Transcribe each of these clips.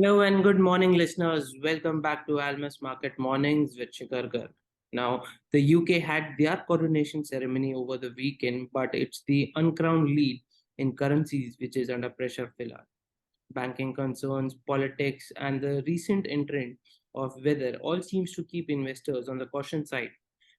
Hello and good morning, listeners. Welcome back to Almus Market Mornings with Shikhar Garg. Now, the UK had their coronation ceremony over the weekend, but it's the uncrowned lead in currencies which is under pressure filler. Banking concerns, politics, and the recent entrant of weather all seems to keep investors on the caution side,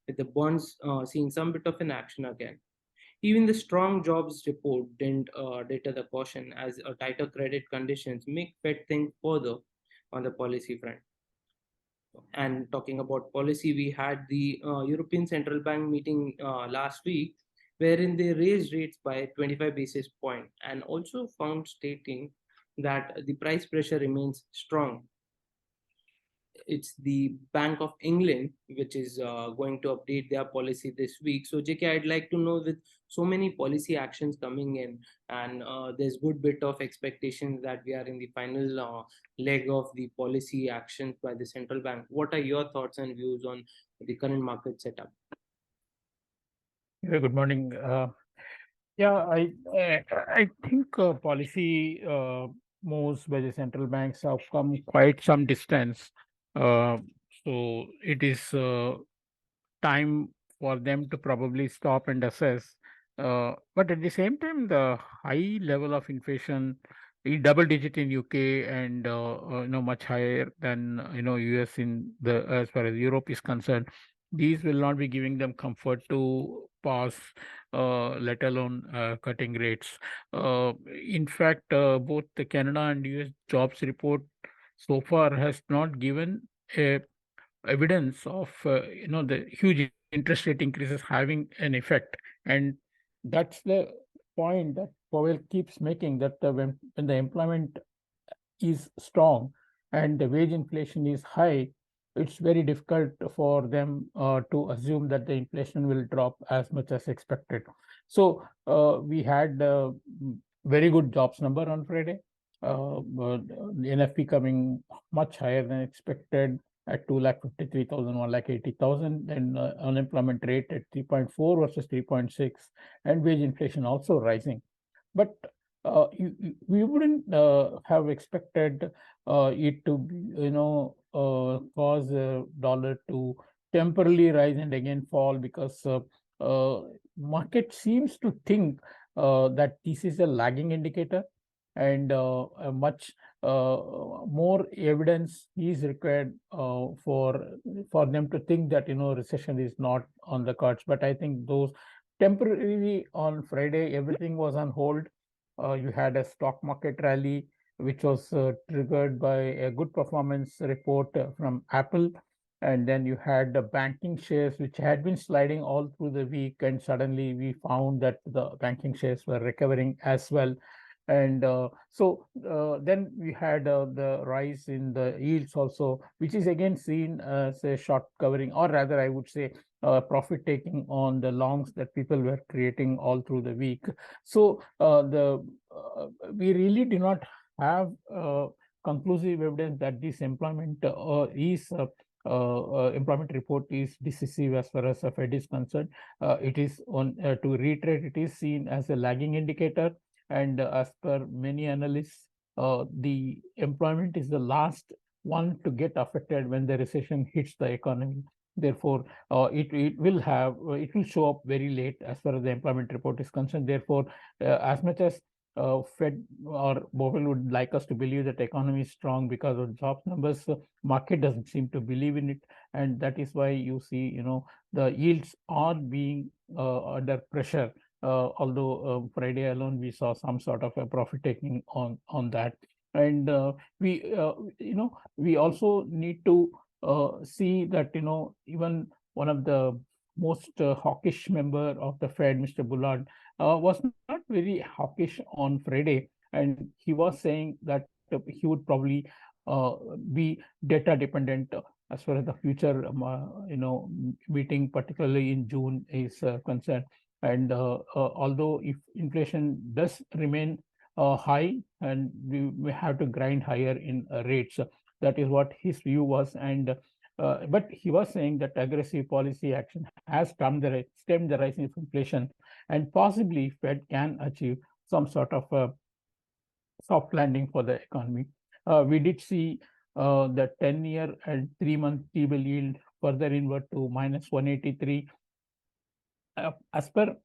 with the bonds seeing some bit of an action again. Even the strong jobs report didn't deter the caution as tighter credit conditions make Fed think further on the policy front. And talking about policy, we had the European Central Bank meeting last week, wherein they raised rates by 25 basis point and also found stating that the price pressure remains strong. It's the Bank of England which is going to update their policy this week. So, JK, I'd like to know, with so many policy actions coming in, and there's good bit of expectations that we are in the final leg of the policy actions by the central bank. What are your thoughts and views on the current market setup? Yeah, good morning. I think policy moves by the central banks have come quite some distance. Uh, so it is time for them to probably stop and assess. But at the same time, the high level of inflation, double digit in UK and much higher than US in the as far as Europe is concerned. These will not be giving them comfort to pass, let alone cutting rates. In fact, both the Canada and US jobs report so far has not given a evidence of the huge interest rate increases having an effect, and that's the point that Powell keeps making, that when the employment is strong and the wage inflation is high, it's very difficult for them to assume that the inflation will drop as much as expected. So we had very good jobs number on Friday. The NFP coming much higher than expected at 2,53,000, 1,80,000, and unemployment rate at 3.4 versus 3.6, and wage inflation also rising. But we wouldn't have expected it to, cause a dollar to temporarily rise and again fall, because market seems to think that this is a lagging indicator, and a much more evidence is required for them to think that recession is not on the cards. But I think those temporarily on Friday everything was on hold. You had a stock market rally which was triggered by a good performance report from Apple, and then you had the banking shares which had been sliding all through the week, and suddenly we found that the banking shares were recovering as well. And then we had the rise in the yields also, which is again seen as a short covering, or rather I would say profit taking on the longs that people were creating all through the week. So we really do not have conclusive evidence that this employment employment report is decisive as far as the Fed is concerned. It is on to reiterate, it is seen as a lagging indicator, and as per many analysts, the employment is the last one to get affected when the recession hits the economy. Therefore, it will show up very late as far as the employment report is concerned. Therefore, as much as Fed or Powell would like us to believe that the economy is strong because of jobs numbers, market doesn't seem to believe in it, and that is why you see, the yields are being under pressure. Although Friday alone we saw some sort of a profit taking on that, and we also need to see that even one of the most hawkish member of the Fed, Mr. Bullard, was not very hawkish on Friday, and he was saying that he would probably be data dependent as far as the future, meeting, particularly in June, is concerned. And although if inflation does remain high, and we may have to grind higher in rates, that is what his view was. And but he was saying that aggressive policy action has stemmed the rise in inflation, and possibly Fed can achieve some sort of a soft landing for the economy. we did see the 10-year and 3-month T-bill yield further invert to -183. As per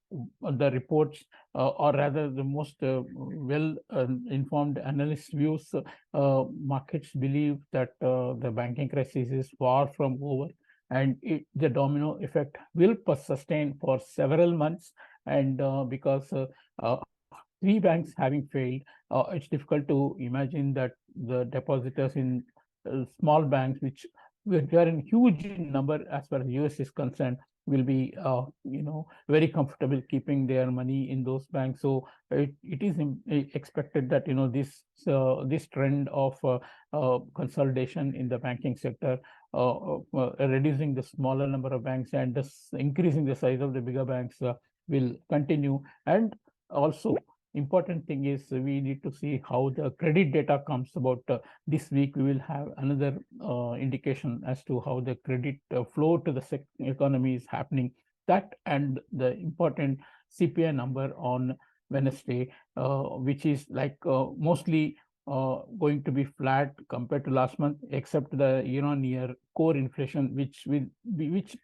the reports, or rather the most well informed analyst views, markets believe that the banking crisis is far from over, and the domino effect will sustain for several months. And because three banks having failed, it's difficult to imagine that the depositors in small banks, which are in huge in number as far as US is concerned, will be very comfortable keeping their money in those banks. So it is expected that this trend of consolidation in the banking sector, reducing the smaller number of banks and increasing the size of the bigger banks, will continue. And also, important thing is we need to see how the credit data comes about. This week we will have another indication as to how the credit flow to the economy is happening. That and the important CPI number on Wednesday, which is like mostly going to be flat compared to last month, except the year-on-year core inflation, which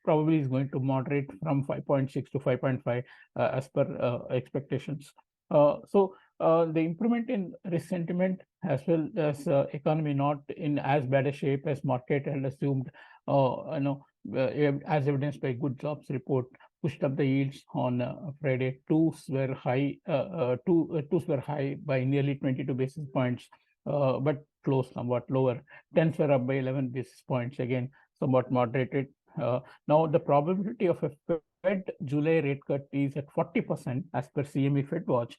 probably is going to moderate from 5.6 to 5.5 as per expectations. So the improvement in risk sentiment, as well as economy not in as bad a shape as market had assumed, as evidenced by good jobs report, pushed up the yields on Friday. Twos were high by nearly 22 basis points, but closed somewhat lower. Tens were up by 11 basis points, again somewhat moderated. Now the probability of a Fed July rate cut is at 40% as per CME Fed Watch.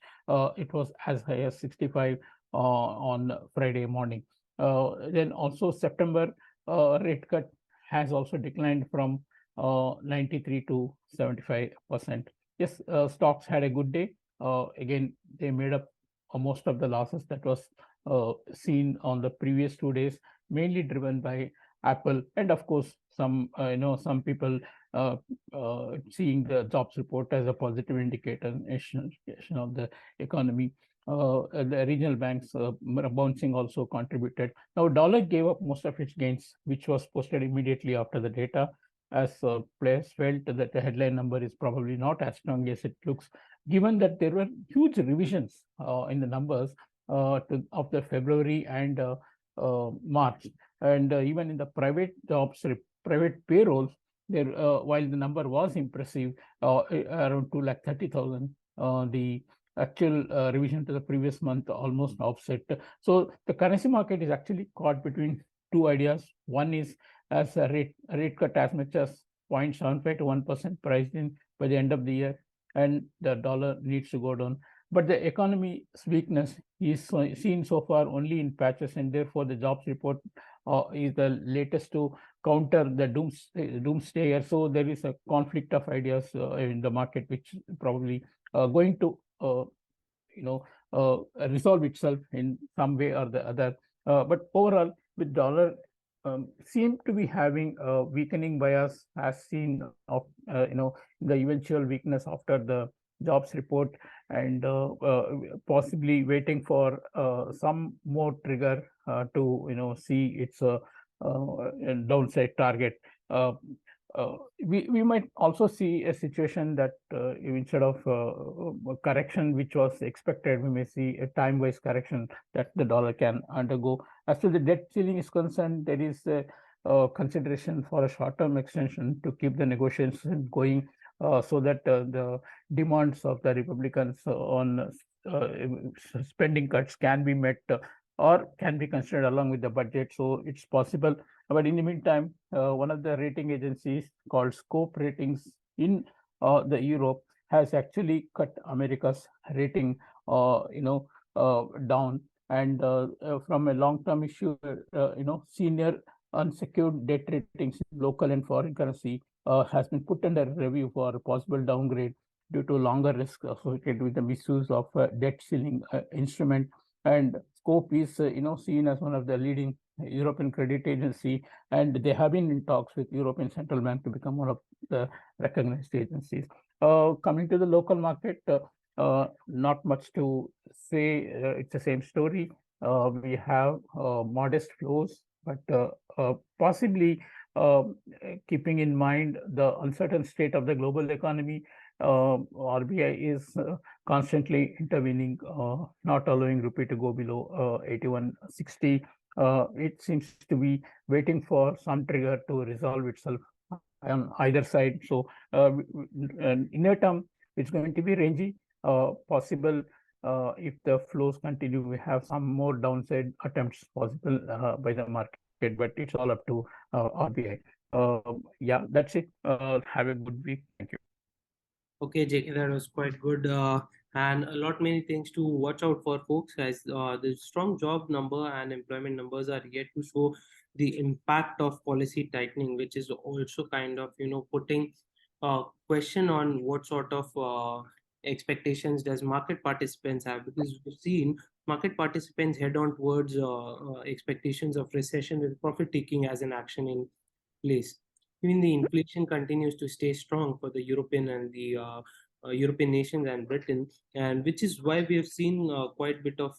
It was as high as 65 on Friday morning. Then also September rate cut has also declined from 93 to 75%. Yes, stocks had a good day. Again, they made up most of the losses that was seen on the previous 2 days, mainly driven by Apple, and of course some people seeing the jobs report as a positive indicator of the economy. The regional banks bouncing also contributed. Now dollar gave up most of its gains, which was posted immediately after the data, as players felt that the headline number is probably not as strong as it looks, given that there were huge revisions in the numbers of the February and March. And even in the private jobs, private payrolls, there, while the number was impressive, around 230,000, the actual revision to the previous month almost offset. So the currency market is actually caught between two ideas. One is as a rate cut as much as 0.75 to 1% priced in by the end of the year, and the dollar needs to go down. But the economy's weakness is seen so far only in patches, and therefore the jobs report is the latest to counter the doomsdayer. So there is a conflict of ideas in the market, which probably going to resolve itself in some way or the other. But overall, with dollar seem to be having a weakening bias, as seen of the eventual weakness after the jobs report, and possibly waiting for some more trigger to see its downside target. We might also see a situation that instead of correction which was expected, we may see a time-wise correction that the dollar can undergo. As to the debt ceiling is concerned, there is a consideration for a short-term extension to keep the negotiations going, so that the demands of the Republicans on spending cuts can be met or can be considered along with the budget. So it's possible. But in the meantime, one of the rating agencies called Scope Ratings in the Europe has actually cut America's rating, down. And from a long-term issue, senior unsecured debt ratings in local and foreign currency has been put under review for a possible downgrade due to longer risk associated with the misuse of debt ceiling instrument. And Scope is seen as one of the leading European credit agency, and they have been in talks with European Central Bank to become one of the recognized agencies. Coming to the local market, not much to say. It's the same story. we have modest flows, but possibly keeping in mind the uncertain state of the global economy, RBI is constantly intervening, not allowing rupee to go below 81.60. It seems to be waiting for some trigger to resolve itself on either side. So, in near term, it's going to be rangy. Possible if the flows continue, we have some more downside attempts possible by the market, but it's all up to RBI. Yeah, that's it. Have a good week. Thank you. Okay, JK, that was quite good. And a lot many things to watch out for, folks, as the strong job number and employment numbers are yet to show the impact of policy tightening, which is also kind of, putting question on what sort of expectations does market participants have, because we've seen market participants head on towards expectations of recession with profit taking as an action in place. Even the inflation continues to stay strong for the European and the European nations and Britain, and which is why we have seen quite a bit of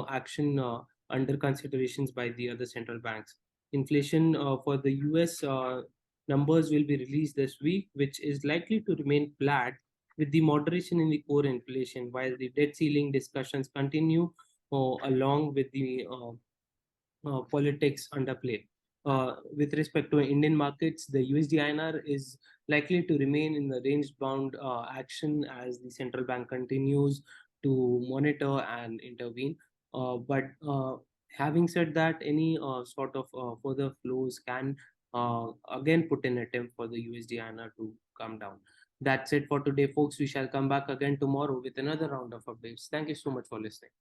action under considerations by the other central banks. Inflation for the US numbers will be released this week, which is likely to remain flat with the moderation in the core inflation, while the debt ceiling discussions continue along with the politics underplay. With respect to Indian markets, the USD INR is likely to remain in the range bound action as the central bank continues to monitor and intervene. But having said that, any sort of further flows can again put an attempt for the USD INR to come down. That's it for today, folks. We shall come back again tomorrow with another round of updates. Thank you so much for listening.